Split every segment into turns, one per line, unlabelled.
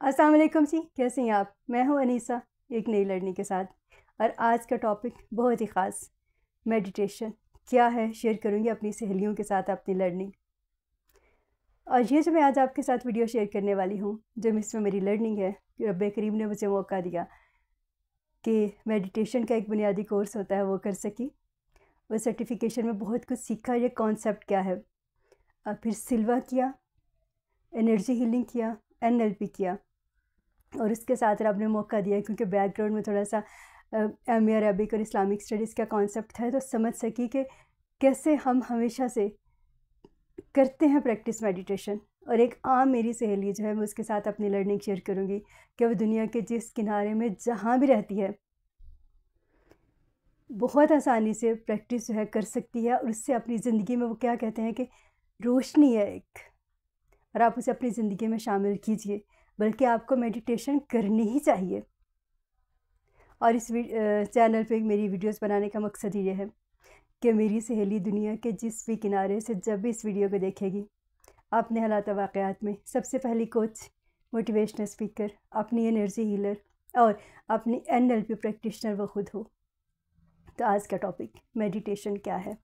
अस्सलाम वालेकुम जी, कैसे हैं आप? मैं हूं अनीसा, एक नई लर्निंग के साथ। और आज का टॉपिक बहुत ही ख़ास, मेडिटेशन क्या है, शेयर करूंगी अपनी सहेलियों के साथ अपनी लर्निंग। और ये जो मैं आज आपके साथ वीडियो शेयर करने वाली हूँ, जो इसमें मेरी लर्निंग है, रब्बे करीम ने मुझे मौका दिया कि मेडिटेशन का एक बुनियादी कोर्स होता है वो कर सकी। उस सर्टिफिकेशन में बहुत कुछ सीखा, ये कॉन्सेप्ट क्या है। और फिर सिल्वा किया, एनर्जी हीलिंग किया, NLP किया। और इसके साथ रब ने मौका दिया क्योंकि बैकग्राउंड में थोड़ा सा एम.ए. अरबिक और इस्लामिक स्टडीज़ का कॉन्सेप्ट था, तो समझ सकी कि कैसे हम हमेशा से करते हैं प्रैक्टिस मेडिटेशन। और एक आम मेरी सहेली जो है, मैं उसके साथ अपनी लर्निंग शेयर करूँगी कि वो दुनिया के जिस किनारे में जहाँ भी रहती है, बहुत आसानी से प्रैक्टिस जो है कर सकती है। और उससे अपनी ज़िंदगी में, वो क्या कहते हैं कि रोशनी है एक, और आप उसे अपनी ज़िंदगी में शामिल कीजिए। बल्कि आपको मेडिटेशन करनी ही चाहिए। और इस चैनल पे मेरी वीडियोस बनाने का मकसद ये है कि मेरी सहेली दुनिया के जिस भी किनारे से जब भी इस वीडियो को देखेगी, अपने हालात वाक़यात में सबसे पहली कोच, मोटिवेशनल स्पीकर, अपनी एनर्जी हीलर और अपनी NLP प्रैक्टिशनर वो खुद हो। तो आज का टॉपिक मेडिटेशन क्या है।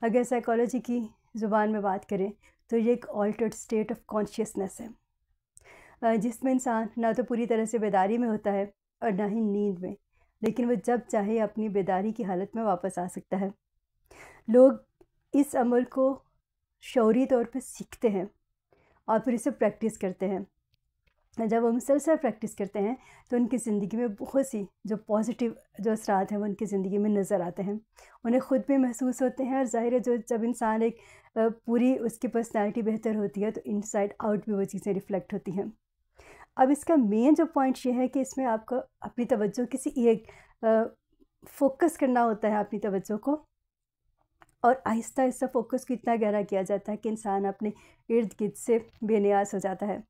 अगर साइकोलॉजी की ज़ुबान में बात करें तो ये एक ऑल्टर्ड स्टेट ऑफ कॉन्शियसनेस है, जिसमें इंसान ना तो पूरी तरह से बेदारी में होता है और ना ही नींद में, लेकिन वो जब चाहे अपनी बेदारी की हालत में वापस आ सकता है। लोग इस अमल को शौरी तौर पे सीखते हैं और फिर इसे प्रैक्टिस करते हैं। जब वो मुसलसल प्रैक्टिस करते हैं तो उनकी ज़िंदगी में बहुत सी जो पॉजिटिव जो असरात हैं वो उनकी ज़िंदगी में नज़र आते हैं, उन्हें ख़ुद भी महसूस होते हैं। और ज़ाहिर है, जो जब इंसान एक पूरी उसकी पर्सनैलिटी बेहतर होती है तो इनसाइड आउट भी वो चीज़ें रिफ़्लेक्ट होती हैं। अब इसका मेन जो पॉइंट ये है कि इसमें आपको अपनी तवज्जो किसी एक फ़ोकस करना होता है, अपनी तवज्जो को, और आहिस्ता आहिस्ता फ़ोकस को इतना गहरा किया जाता है कि इंसान अपने इर्द गिर्द से बेनियाज हो जाता है।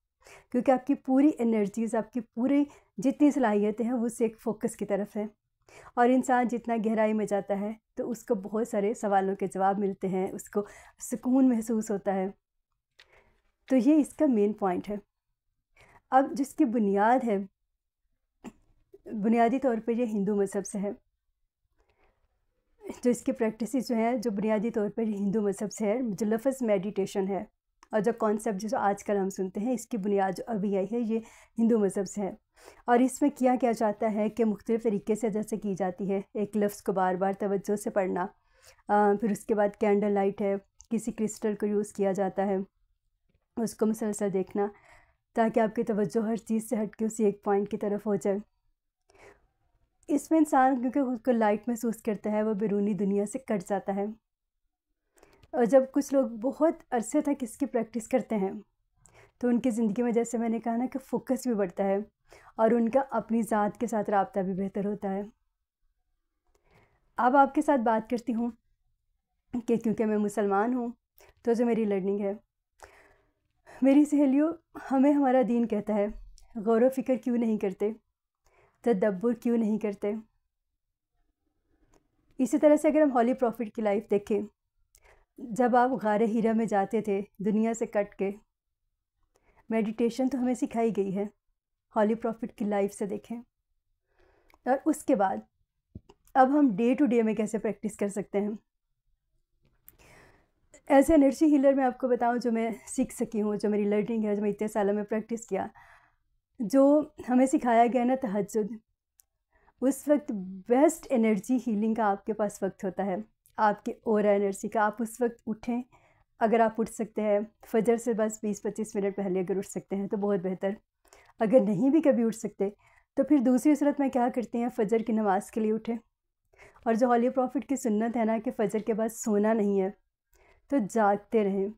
क्योंकि आपकी पूरी एनर्जीज़, आपकी पूरी जितनी सलाहियतें हैं वो उस एक फ़ोकस की तरफ है। और इंसान जितना गहराई में जाता है तो उसको बहुत सारे सवालों के जवाब मिलते हैं, उसको सुकून महसूस होता है। तो ये इसका मेन पॉइंट है। अब जिसकी बुनियाद है, बुनियादी तौर पे ये हिंदू मज़हब से है। जो इसकी प्रैक्टिसेस जो हैं, जो बुनियादी तौर पर हिंदू मज़हब से है, जो लफ्ज़ मेडिटेशन है और जो कॉन्सेप्ट जो आजकल हम सुनते हैं, इसकी बुनियाद जो अभी आई है ये हिंदू मज़हब से है। और इसमें किया क्या जाता है कि मुख्तलिफ़ तरीके से जैसे की जाती है, एक लफ्ज़ को बार बार तवज्जो से पढ़ना, फिर उसके बाद कैंडल लाइट है, किसी क्रिस्टल को यूज़ किया जाता है, उसको मुसलसल देखना ताकि आपकी तवज्जो हर चीज़ से हट के उसी एक पॉइंट की तरफ हो जाए। इसमें इंसान क्योंकि खुद को लाइट महसूस करता है, वो बैरूनी दुनिया से कट जाता है। और जब कुछ लोग बहुत अरसे तक इसकी प्रैक्टिस करते हैं तो उनकी ज़िंदगी में, जैसे मैंने कहा ना, कि फ़ोकस भी बढ़ता है और उनका अपनी ज़ात के साथ राब्ता भी बेहतर होता है। अब आपके साथ बात करती हूँ कि क्योंकि मैं मुसलमान हूँ तो जो मेरी लर्निंग है, मेरी सहेलियों, हमें हमारा दीन कहता है गौर व फ़िक्र क्यों नहीं करते, तदब्बुर क्यों नहीं करते। इसी तरह से अगर हम हॉली प्रॉफिट की लाइफ देखें, जब आप गारे हीरा में जाते थे दुनिया से कट के, मेडिटेशन तो हमें सिखाई गई है। हॉली प्रॉफिट की लाइफ से देखें। और उसके बाद अब हम डे टू डे में कैसे प्रैक्टिस कर सकते हैं। एज एनर्जी हीलर मैं आपको बताऊं, जो मैं सीख सकी हूँ, जो मेरी लर्निंग है, जो मैं इतने सालों में प्रैक्टिस किया, जो हमें सिखाया गया ना, तहज्जुद, उस वक्त बेस्ट एनर्जी हीलिंग का आपके पास वक्त होता है, आपके ऑरा एनर्जी का। आप उस वक्त उठें, अगर आप उठ सकते हैं फजर से बस 20-25 मिनट पहले अगर उठ सकते हैं तो बहुत बेहतर। अगर नहीं भी कभी उठ सकते तो फिर दूसरी सूरत में क्या करते हैं, फ़जर की नमाज़ के लिए उठें। और जो हॉली प्रॉफिट की सुन्नत है ना कि फ़जर के बाद सोना नहीं है, तो जागते रहें।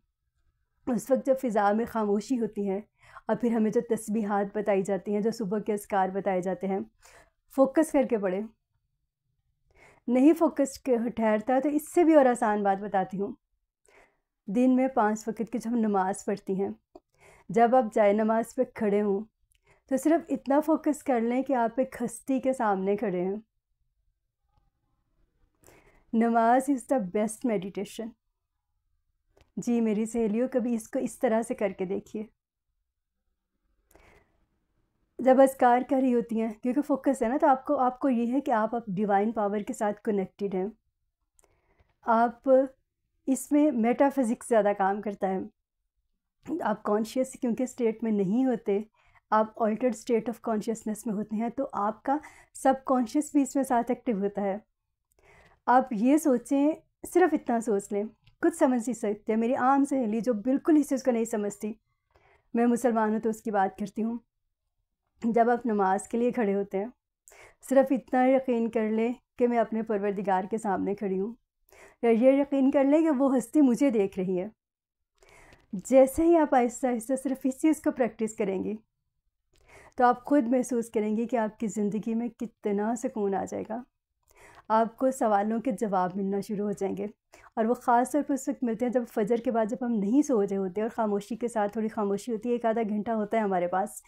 उस वक्त जब फ़िज़ा में ख़ामोशी होती है और फिर हमें जो तस्बीहात बताई जाती हैं, जो सुबह के अज़कार बताए जाते हैं, फ़ोकस करके पढ़ें। नहीं फ़ोकस ठहरता तो इससे भी और आसान बात बताती हूँ। दिन में 5 वक़्त की जब नमाज़ पढ़ती हैं, जब आप जाए नमाज़ पे खड़े हों तो सिर्फ इतना फ़ोकस कर लें कि आप एक हस्ती के सामने खड़े हैं। नमाज इज़ द बेस्ट मेडिटेशन। जी मेरी सहेलियों, कभी इसको इस तरह से करके देखिए। जब अज़कार कर रही होती हैं, क्योंकि फोकस है ना, तो आपको ये है कि आप डिवाइन पावर के साथ कनेक्टेड हैं। आप इसमें मेटाफिज़िक्स ज़्यादा काम करता है। आप कॉन्शियस क्योंकि स्टेट में नहीं होते, आप ऑल्टर्ड स्टेट ऑफ कॉन्शियसनेस में होते हैं, तो आपका सबकॉन्शियस भी इसमें साथ एक्टिव होता है। आप ये सोचें, सिर्फ इतना सोच लें, कुछ समझ नहीं सकते। मेरी आम सहेली जो बिल्कुल इस चीज़ को नहीं समझती, मैं मुसलमान हूँ तो उसकी बात करती हूँ, जब आप नमाज के लिए खड़े होते हैं, सिर्फ इतना यकीन कर लें कि मैं अपने परवरदिगार के सामने खड़ी हूँ, या ये यकीन कर लें कि वो हस्ती मुझे देख रही है। जैसे ही आप आहिस्ता आहिस्ता सिर्फ इस चीज़ को प्रैक्टिस करेंगी, तो आप खुद महसूस करेंगी कि आपकी ज़िंदगी में कितना सुकून आ जाएगा। आपको सवालों के जवाब मिलना शुरू हो जाएंगे, और वो ख़ास तौर पर उस वक्त मिलते हैं जब फजर के बाद, जब हम नहीं सो रहे होते और ख़ामोशी के साथ, थोड़ी ख़ामोशी होती है, एक आधा घंटा होता है हमारे पास,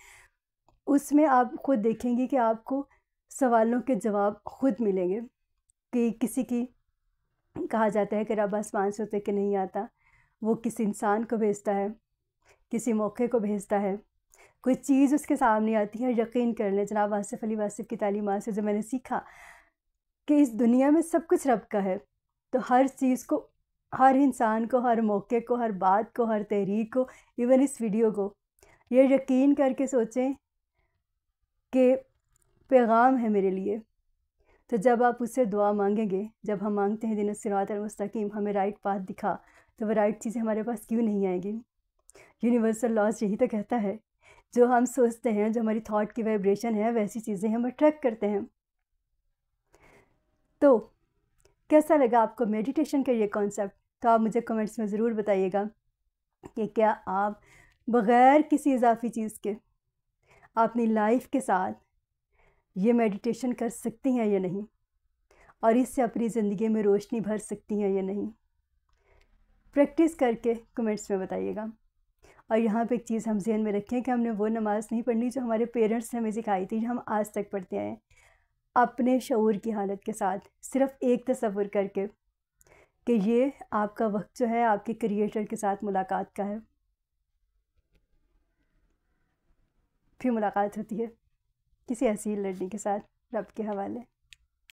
उसमें आप खुद देखेंगे कि आपको सवालों के जवाब खुद मिलेंगे। कि किसी की, कहा जाता है कि रब आसमान से उतर के नहीं आता, वो किसी इंसान को भेजता है, किसी मौके को भेजता है, कोई चीज़ उसके सामने आती है। यकीन कर लें, जनाब आसिफ़ अली वासिफ़ की तालीमात से जो मैंने सीखा कि इस दुनिया में सब कुछ रब का है, तो हर चीज़ को, हर इंसान को, हर मौके को, हर बात को, हर तहरीक को, इवन इस वीडियो को, ये यकीन करके सोचें कि पैगाम है मेरे लिए। तो जब आप उससे दुआ मांगेंगे, जब हम मांगते हैं दिन सिरातल मुस्तकीम, हमें राइट पाथ दिखा, तो वो राइट चीज़ें हमारे पास क्यों नहीं आएंगी। यूनिवर्सल लॉज यही तो कहता है, जो हम सोचते हैं, जो हमारी थॉट की वाइब्रेशन है, वैसी चीज़ें हम अट्रैक्ट करते हैं। तो कैसा लगा आपको मेडिटेशन का ये कॉन्सेप्ट? तो आप मुझे कमेंट्स में ज़रूर बताइएगा कि क्या आप बग़ैर किसी इजाफी चीज़ के अपनी लाइफ के साथ ये मेडिटेशन कर सकती हैं या नहीं, और इससे अपनी ज़िंदगी में रोशनी भर सकती हैं या नहीं। प्रैक्टिस करके कमेंट्स में बताइएगा। और यहाँ पे एक चीज़ हम ज़हन में रखें कि हमने वो नमाज़ नहीं पढ़नी जो हमारे पेरेंट्स ने हमें सिखाई थी, जो हम आज तक पढ़ते आए हैं, अपने शऊर की हालत के साथ, सिर्फ़ एक तसव्वुर करके कि ये आपका वक्त जो है आपके क्रिएटर के साथ मुलाकात का है। फिर मुलाकात होती है किसी ऐसी लड़की के साथ, रब के हवाले।